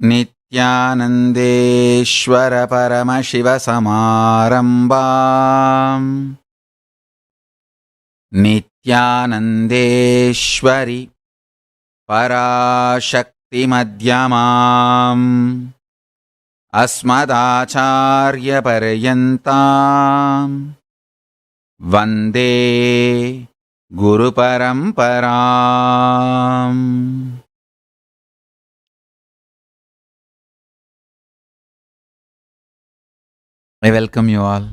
नित्यानन्देश्वर परमशिवसमारम्भाम् नित्यानन्देश्वरि पराशक्तिमध्यमाम् अस्मदाचार्यपर्यन्ताम् वन्दे गुरुपरम्पराम्. I welcome you all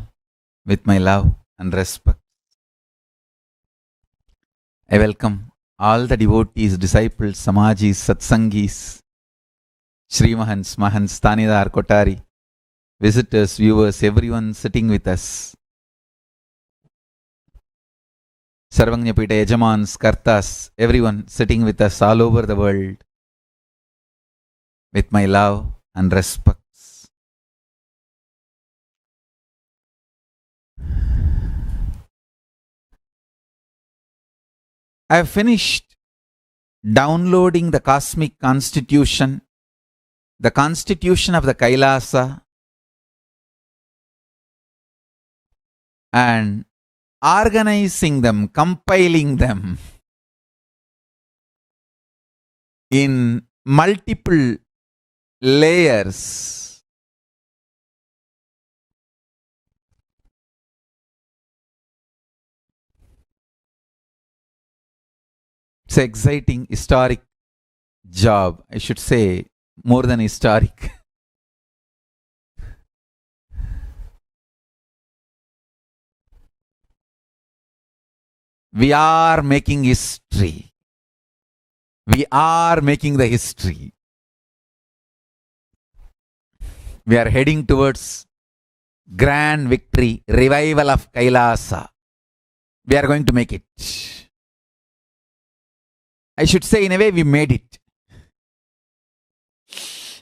with my love and respect. I welcome all the devotees, disciples, samajis, satsangis, Shri Mahans, Mahans, Tanidar, Kotari, visitors, viewers, everyone sitting with us. Sarvanyapita, Yajamans, Kartas, everyone sitting with us all over the world with my love and respect. I have finished downloading the Cosmic Constitution, the Constitution of the Kailasa, and organizing them, compiling them in multiple layers. It's an exciting, historic job. I should say more than historic. We are making history. We are making the history. We are heading towards grand victory, revival of Kailasa. We are going to make it. I should say, in a way, we made it.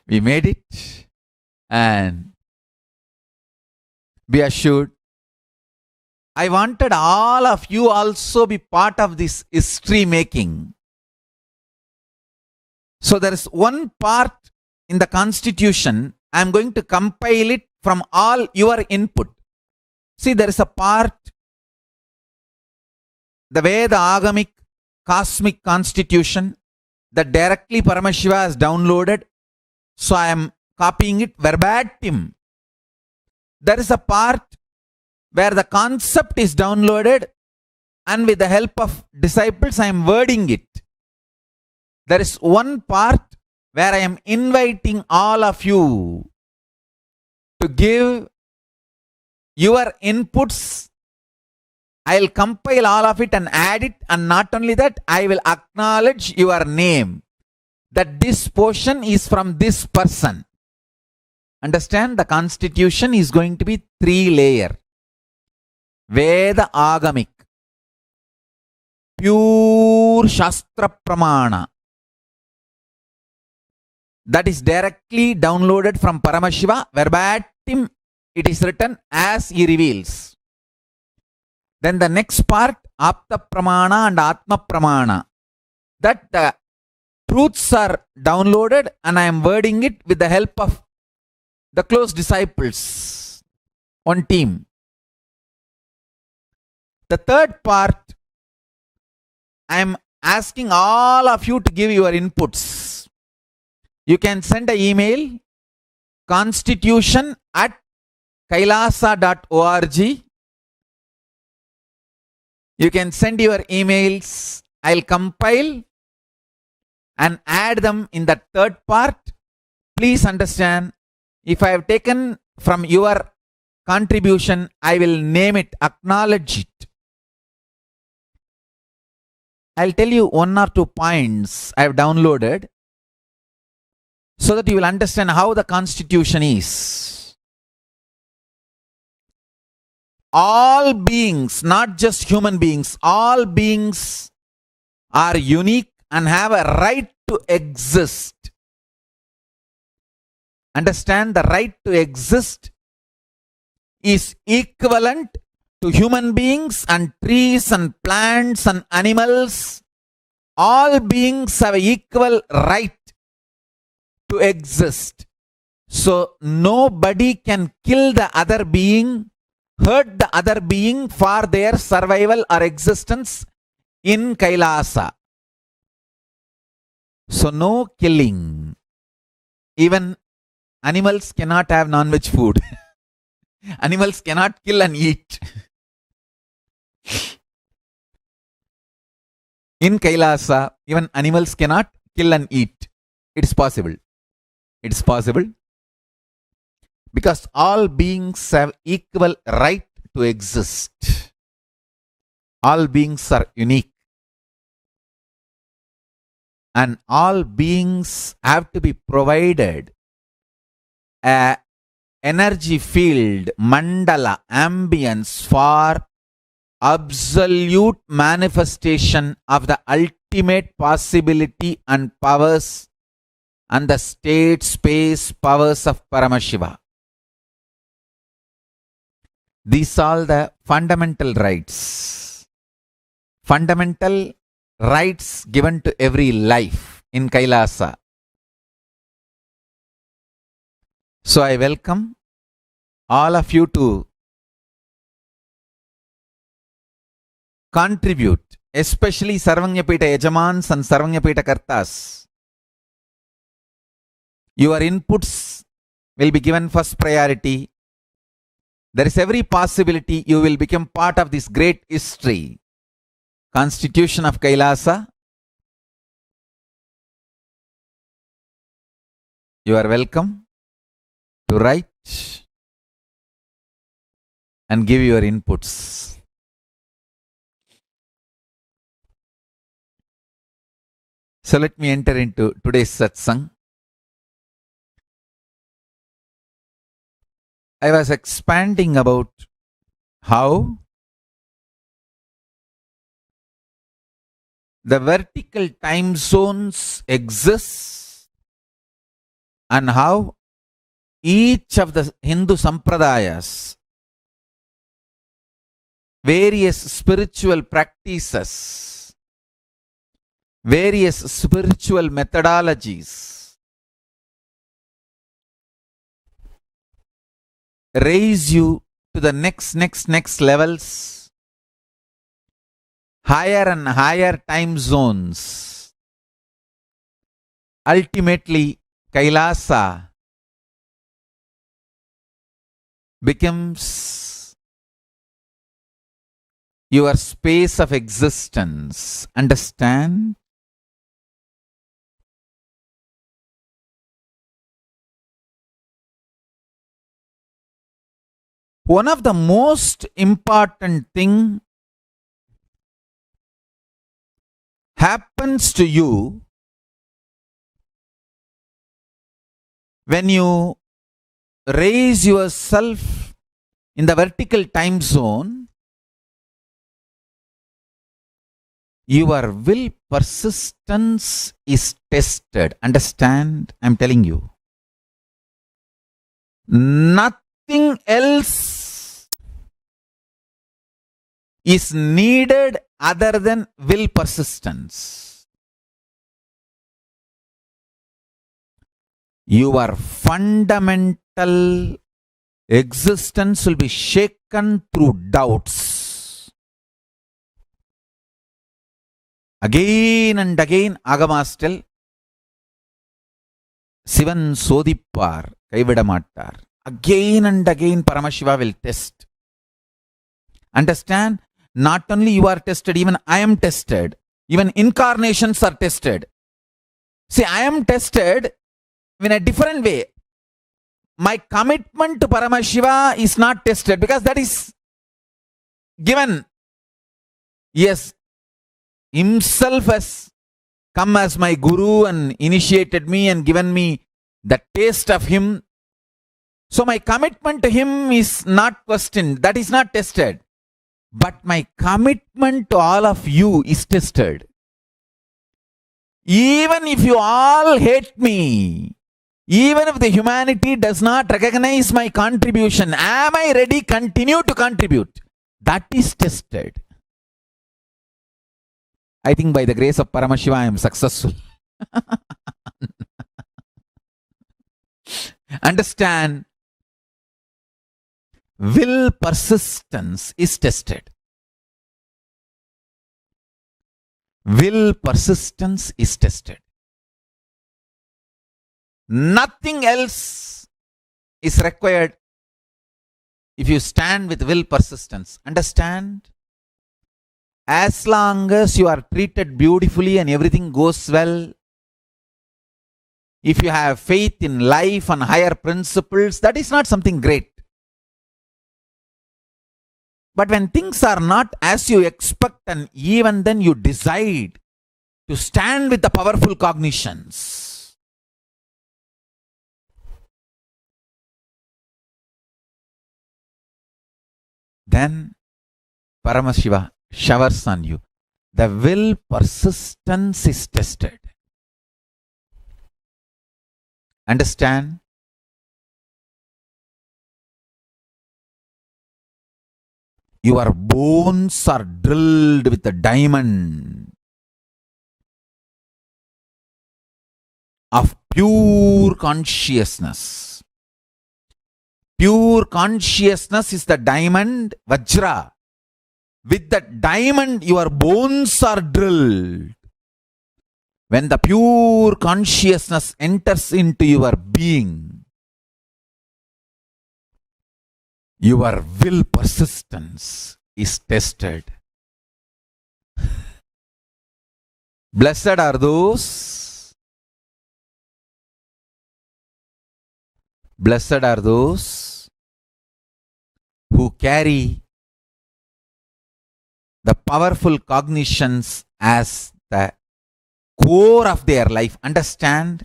We made it, and be assured, I wanted all of you also be part of this history making. So there is one part in the Constitution, I am going to compile it from all your input. See, there is a part, the Veda Agamic Cosmic Constitution, that directly Paramashiva has downloaded. So I am copying it verbatim. There is a part where the concept is downloaded, and with the help of disciples I am wording it. There is one part where I am inviting all of you to give your inputs. I'll compile all of it and add it, and not only that, I will acknowledge your name, that this portion is from this person. Understand, the Constitution is going to be 3-layer. Veda Agamic, pure Shastra Pramana, that is directly downloaded from Paramashiva, verbatim it is written as he reveals. Then the next part, Apta Pramana and Atma Pramana, that the truths are downloaded, and I am wording it with the help of the close disciples, one team. The third part, I am asking all of you to give your inputs. You can send an email, constitution@kailasa.org. You can send your emails. I'll compile and add them in the third part. Please understand, if I have taken from your contribution, I will name it, acknowledge it. I'll tell you 1 or 2 points I have downloaded so that you will understand how the Constitution is. All beings, not just human beings, all beings are unique and have a right to exist. Understand, the right to exist is equivalent to human beings and trees and plants and animals. All beings have equal right to exist. So nobody can kill the other being, hurt the other being for their survival or existence in Kailasa. So no killing. Even animals cannot have non-veg food. Animals cannot kill and eat. In Kailasa, even animals cannot kill and eat. It is possible. It is possible. Because all beings have equal right to exist. All beings are unique. And all beings have to be provided a energy field, mandala, ambience for absolute manifestation of the ultimate possibility and powers and the state space powers of Paramashiva. These are the fundamental rights. Fundamental rights given to every life in Kailasa. So I welcome all of you to contribute, especially Sarvanyapita Yajamans and Sarvanyapita Kartas. Your inputs will be given first priority. There is every possibility you will become part of this great history. Constitution of Kailasa. You are welcome to write and give your inputs. So let me enter into today's satsang. I was expanding about how the vertical time zones exist and how each of the Hindu sampradayas, various spiritual practices, various spiritual methodologies raise you to the next levels, higher and higher time zones. Ultimately, Kailasa becomes your space of existence. Understand? One of the most important thing happens to you when you raise yourself in the vertical time zone. Your will persistence is tested. Understand? I'm telling you. Nothing else is needed other than will persistence. Your fundamental existence will be shaken through doubts. Again and again, Agamas tell, Sivan Sodipar, Kaividamatar. Again and again, Paramashiva will test. Understand? Not only you are tested, even I am tested. Even incarnations are tested. See, I am tested in a different way. My commitment to Paramashiva is not tested because that is given. Yes, himself has come as my guru and initiated me and given me the taste of him. So my commitment to him is not questioned. That is not tested. But my commitment to all of you is tested. Even if you all hate me, even if the humanity does not recognize my contribution, am I ready to continue to contribute? That is tested. I think by the grace of Paramashiva, I am successful. Understand, will persistence is tested. Will persistence is tested. Nothing else is required if you stand with will persistence. Understand? As long as you are treated beautifully and everything goes well, if you have faith in life and higher principles, that is not something great. But when things are not as you expect, and even then you decide to stand with the powerful cognitions, then Paramashiva showers on you. The will persistence is tested. Understand? Your bones are drilled with a diamond of pure consciousness. Pure consciousness is the diamond, Vajra. With the diamond, your bones are drilled. When the pure consciousness enters into your being, your will persistence is tested. Blessed are those. Blessed are those who carry the powerful cognitions as the core of their life. Understand?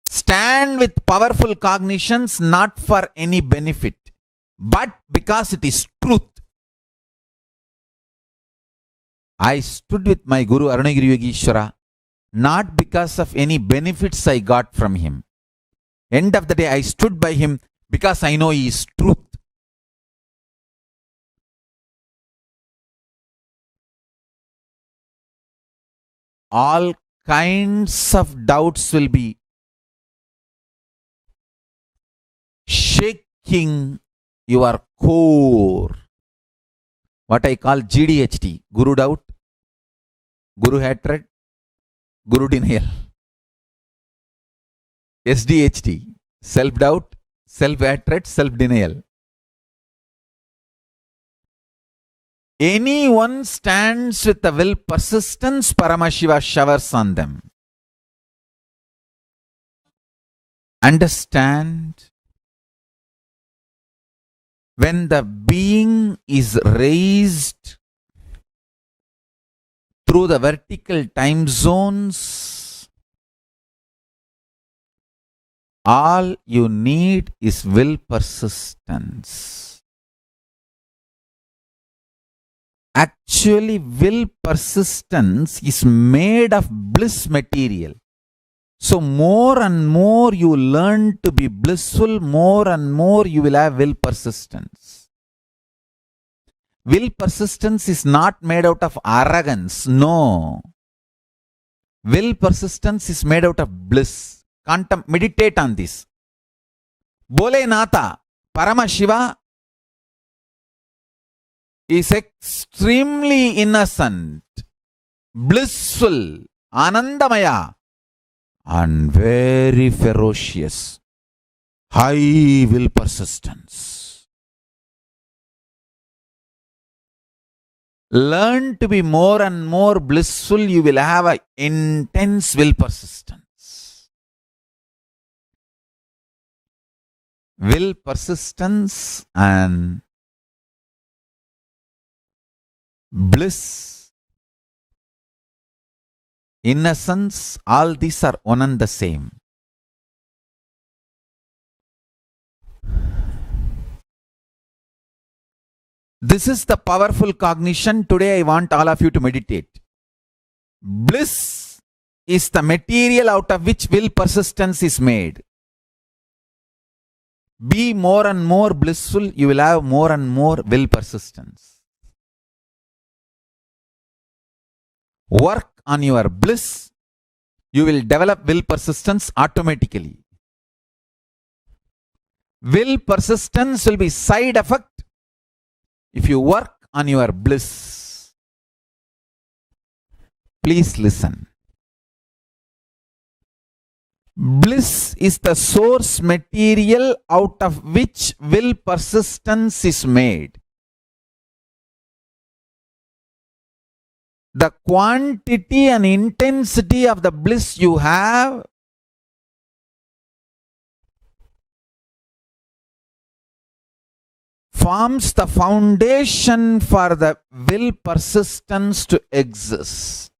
Stand with powerful cognitions not for any benefit, but because it is truth. I stood with my Guru Arunagiri Yogeshwara not because of any benefits I got from him. End of the day, I stood by him because I know he is truth. All kinds of doubts will be shaking your core. What I call GDHT, Guru doubt, Guru hatred, Guru denial. SDHT, self doubt, self hatred, self denial. Anyone stands with the will persistence, Paramashiva showers on them. Understand? When the being is raised through the vertical time zones, all you need is will persistence. Actually, will persistence is made of bliss material. So more and more you learn to be blissful, more and more you will have will persistence. Will persistence is not made out of arrogance. No. Will persistence is made out of bliss. Meditate on this. Bholenatha, Paramashiva, is extremely innocent, blissful, Anandamaya, and very ferocious, high will persistence. Learn to be more and more blissful, you will have an intense will persistence. Will persistence and bliss, innocence, all these are one and the same. This is the powerful cognition. Today I want all of you to meditate. Bliss is the material out of which will persistence is made. Be more and more blissful, you will have more and more will persistence. Work on your bliss, you will develop will persistence automatically. Will persistence will be side effect if you work on your bliss. Please listen. Bliss is the source material out of which will persistence is made. The quantity and intensity of the bliss you have forms the foundation for the will persistence to exist.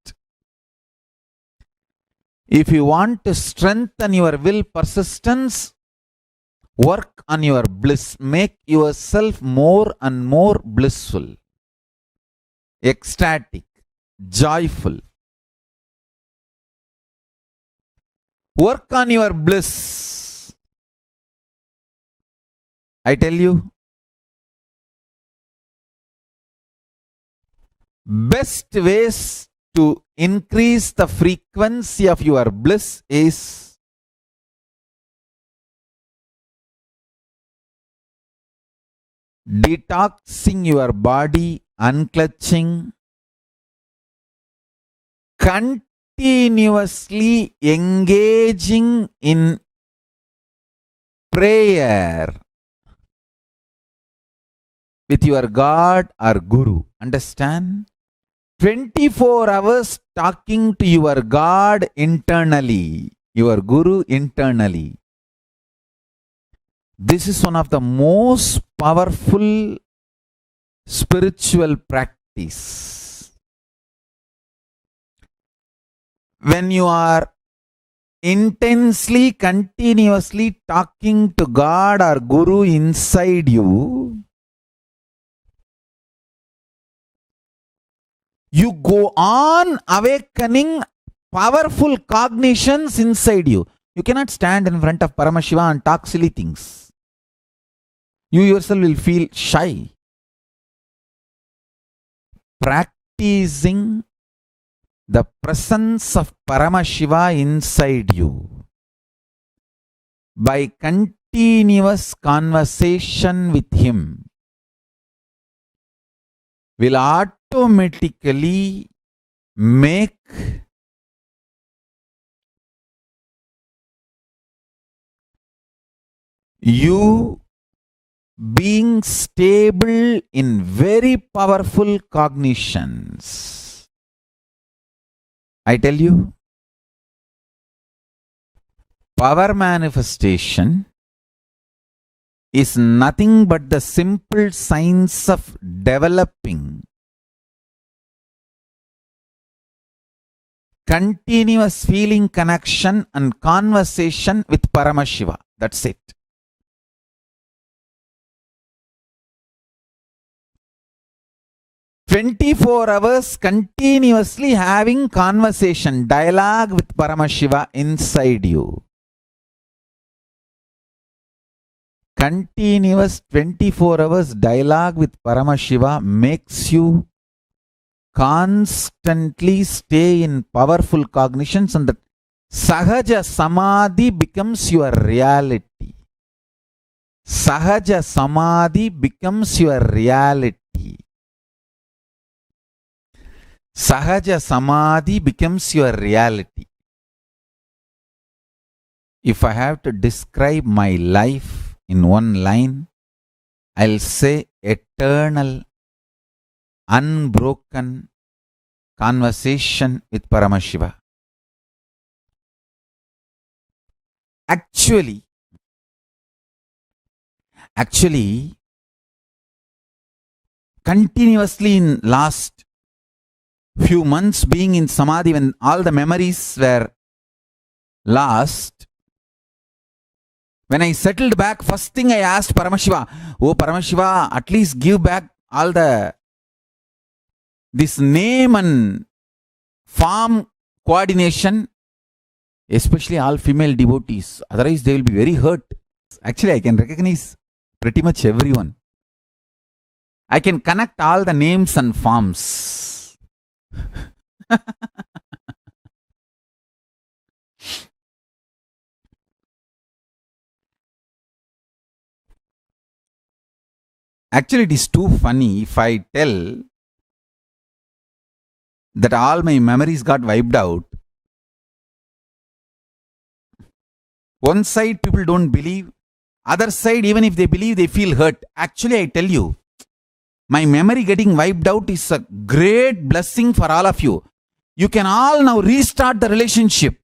If you want to strengthen your will persistence, work on your bliss. Make yourself more and more blissful, ecstatic, joyful. Work on your bliss. I tell you, best ways to increase the frequency of your bliss is detoxing your body, unclutching, continuously engaging in prayer with your God or Guru. Understand? 24 hours talking to your God internally, your Guru internally. This is one of the most powerful spiritual practice. When you are intensely, continuously talking to God or Guru inside you, you go on awakening powerful cognitions inside you. You cannot stand in front of Paramashiva and talk silly things. You yourself will feel shy. Practicing the presence of Paramashiva inside you by continuous conversation with him will automatically make you being stable in very powerful cognitions. I tell you, power manifestation is nothing but the simple science of developing continuous feeling connection and conversation with Paramashiva. That's it. "24 hours continuously having conversation, dialogue with Paramashiva inside you. Continuous 24 hours dialogue with Paramashiva makes you constantly stay in powerful cognitions, and that Sahaja Samadhi becomes your reality. Sahaja Samadhi becomes your reality. Sahaja Samadhi becomes your reality. If I have to describe my life in one line, I'll say eternal, unbroken conversation with Paramashiva. Actually, continuously in last few months being in Samadhi, when all the memories were lost, when I settled back, first thing I asked Paramashiva, "Oh Paramashiva, at least give back all this name and form coordination, especially all female devotees. Otherwise they will be very hurt." Actually, I can recognize pretty much everyone. I can connect all the names and forms. Actually, it is too funny if I tell that all my memories got wiped out. One side people don't believe, other side even if they believe they feel hurt. Actually, I tell you, my memory getting wiped out is a great blessing for all of you. You can all now restart the relationship.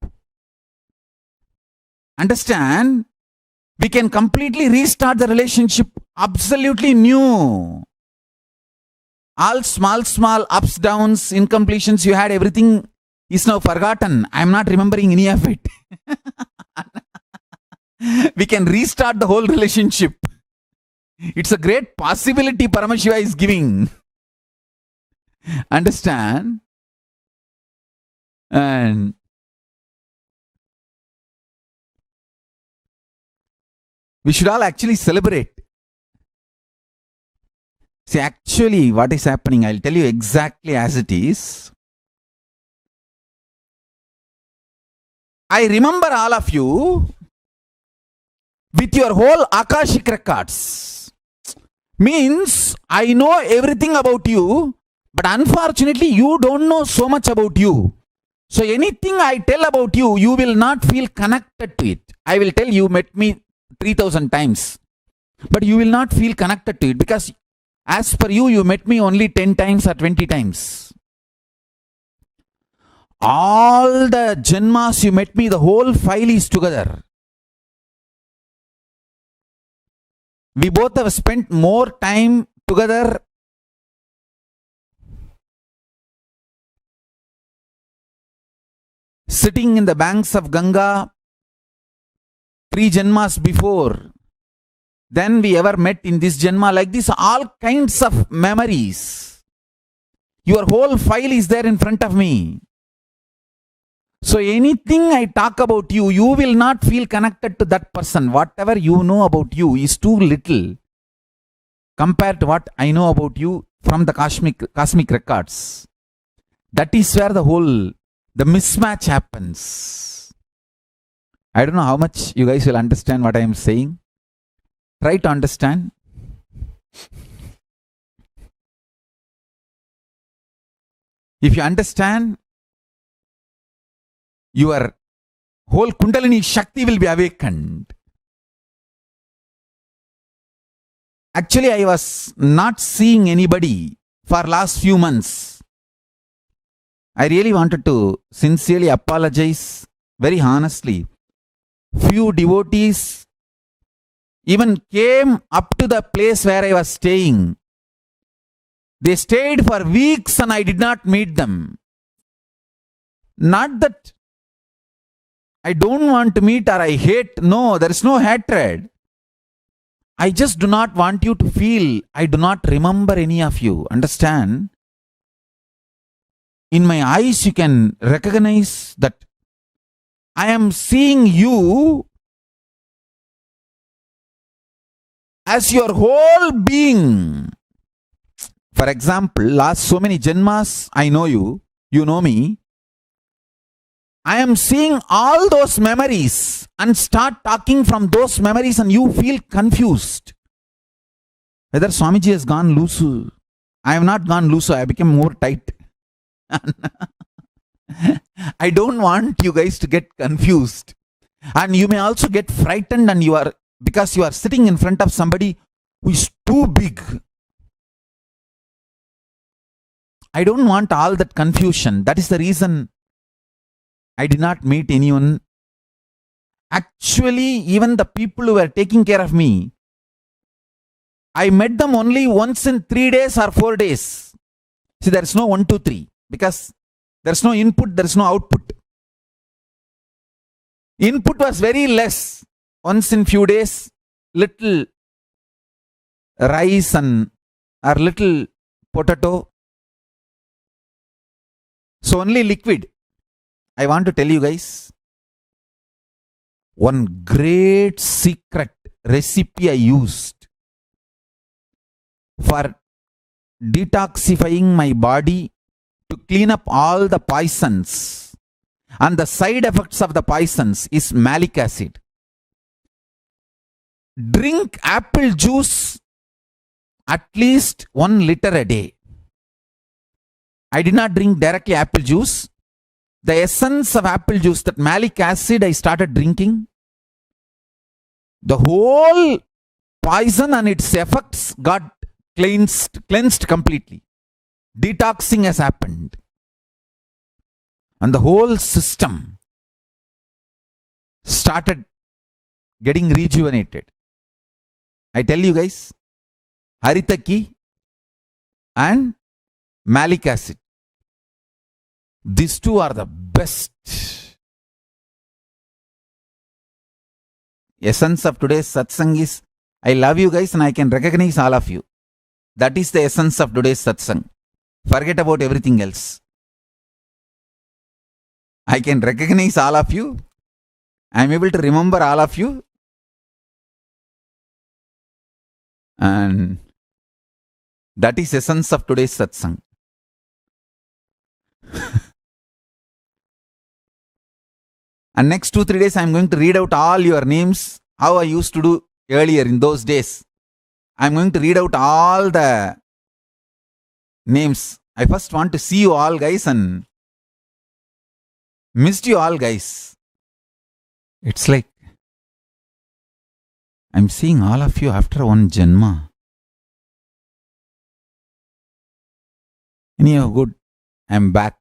Understand? We can completely restart the relationship absolutely new. All small ups, downs, incompletions you had, everything is now forgotten. I am not remembering any of it. We can restart the whole relationship. It's a great possibility Paramashiva is giving. Understand? And we should all actually celebrate. See, actually, what is happening, I'll tell you exactly as it is. I remember all of you with your whole Akashic records. Means, I know everything about you, but unfortunately, you don't know so much about you. So, anything I tell about you, you will not feel connected to it. I will tell you met me 3,000 times, but you will not feel connected to it because as per you, you met me only 10 times or 20 times. All the Janmas you met me, the whole file is together. We both have spent more time together. Sitting in the banks of Ganga 3 Janmas before than we ever met in this Janma. Like this, all kinds of memories. Your whole file is there in front of me. So anything I talk about you, you will not feel connected to that person. Whatever you know about you is too little compared to what I know about you from the cosmic records. That is where the mismatch happens. I don't know how much you guys will understand what I am saying. Try to understand. If you understand, your whole Kundalini Shakti will be awakened. Actually, I was not seeing anybody for last few months. I really wanted to sincerely apologize, very honestly. Few devotees even came up to the place where I was staying. They stayed for weeks and I did not meet them. Not that I don't want to meet or I hate. No, there is no hatred. I just do not want you to feel I do not remember any of you. Understand? In my eyes, you can recognize that I am seeing you as your whole being. For example, last so many Janmas, I know you, you know me. I am seeing all those memories and start talking from those memories and you feel confused. Whether Swamiji has gone loose. I have not gone loose, I became more tight. I don't want you guys to get confused. And you may also get frightened and because you are sitting in front of somebody who is too big. I don't want all that confusion. That is the reason I did not meet anyone. Actually, even the people who were taking care of me, I met them only once in 3 days or 4 days. See, there is no 1, 2, 3 because there is no input, there is no output. Input was very less. Once in few days, little rice or little potato. So only liquid. I want to tell you guys one great secret recipe I used for detoxifying my body to clean up all the poisons and the side effects of the poisons is malic acid. Drink apple juice at least 1 liter a day. I did not drink directly apple juice. The essence of apple juice, that malic acid, I started drinking. The whole poison and its effects got cleansed completely. Detoxing has happened. And the whole system started getting rejuvenated. I tell you guys, Haritaki and malic acid, these two are the best. Essence of today's satsang is, I love you guys and I can recognize all of you. That is the essence of today's satsang. Forget about everything else. I can recognize all of you. I am able to remember all of you. And that is essence of today's satsang. And next 2-3 days I am going to read out all your names, how I used to do earlier in those days. I am going to read out all the names. I first want to see you all guys and missed you all guys. It's like I'm seeing all of you after one Janma. Anyhow, good. I'm back.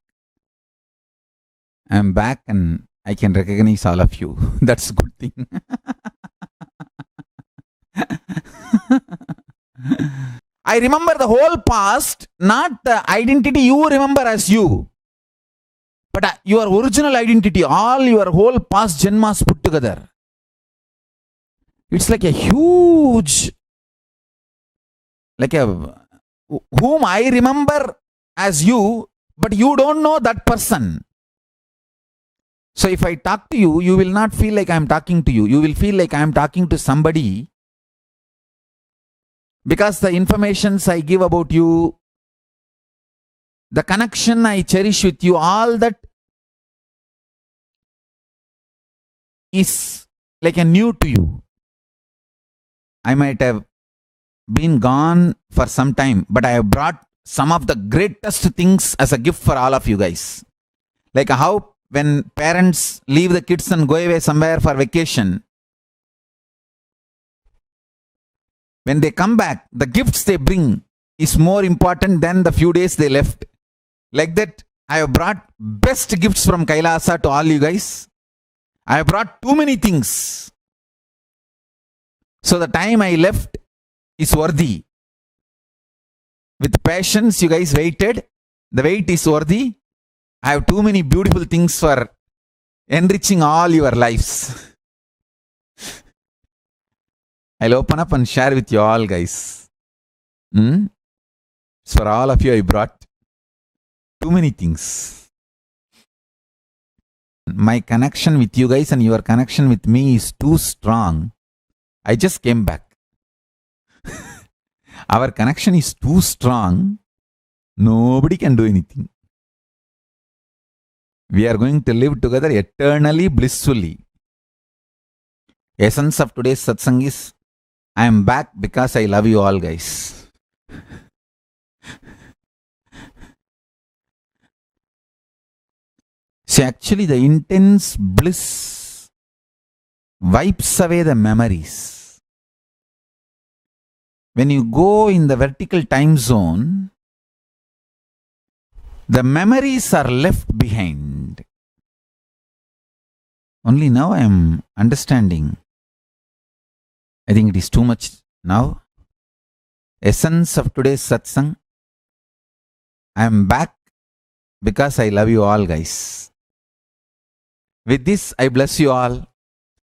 I'm back and I can recognize all of you. That's a good thing. I remember the whole past, not the identity you remember as you, but your original identity, all your whole past Janmas put together. It's like a huge, whom I remember as you, but you don't know that person. So if I talk to you, you will not feel like I am talking to you. You will feel like I am talking to somebody, because the informations I give about you, the connection I cherish with you, all that is like a new to you. I might have been gone for some time, but I have brought some of the greatest things as a gift for all of you guys. Like how when parents leave the kids and go away somewhere for vacation, when they come back, the gifts they bring is more important than the few days they left. Like that, I have brought best gifts from Kailasa to all you guys. I have brought too many things. So the time I left is worthy. With patience, you guys waited. The wait is worthy. I have too many beautiful things for enriching all your lives. I'll open up and share with you all, guys. So for all of you, I brought too many things. My connection with you guys and your connection with me is too strong. I just came back. Our connection is too strong. Nobody can do anything. We are going to live together eternally, blissfully. Essence of today's satsang is, I am back because I love you all, guys. See, actually the intense bliss wipes away the memories. When you go in the vertical time zone, the memories are left behind. Only now I am understanding. I think it is too much now. Essence of today's satsang. I am back because I love you all, guys. With this, I bless you all.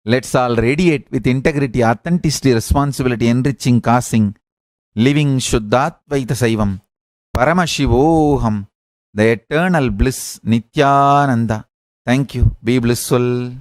Let's all radiate with integrity, authenticity, responsibility, enriching, causing, living Shuddhatvaita Saivam, Paramashivoham, the eternal bliss, Nityananda. Thank you. Be blissful.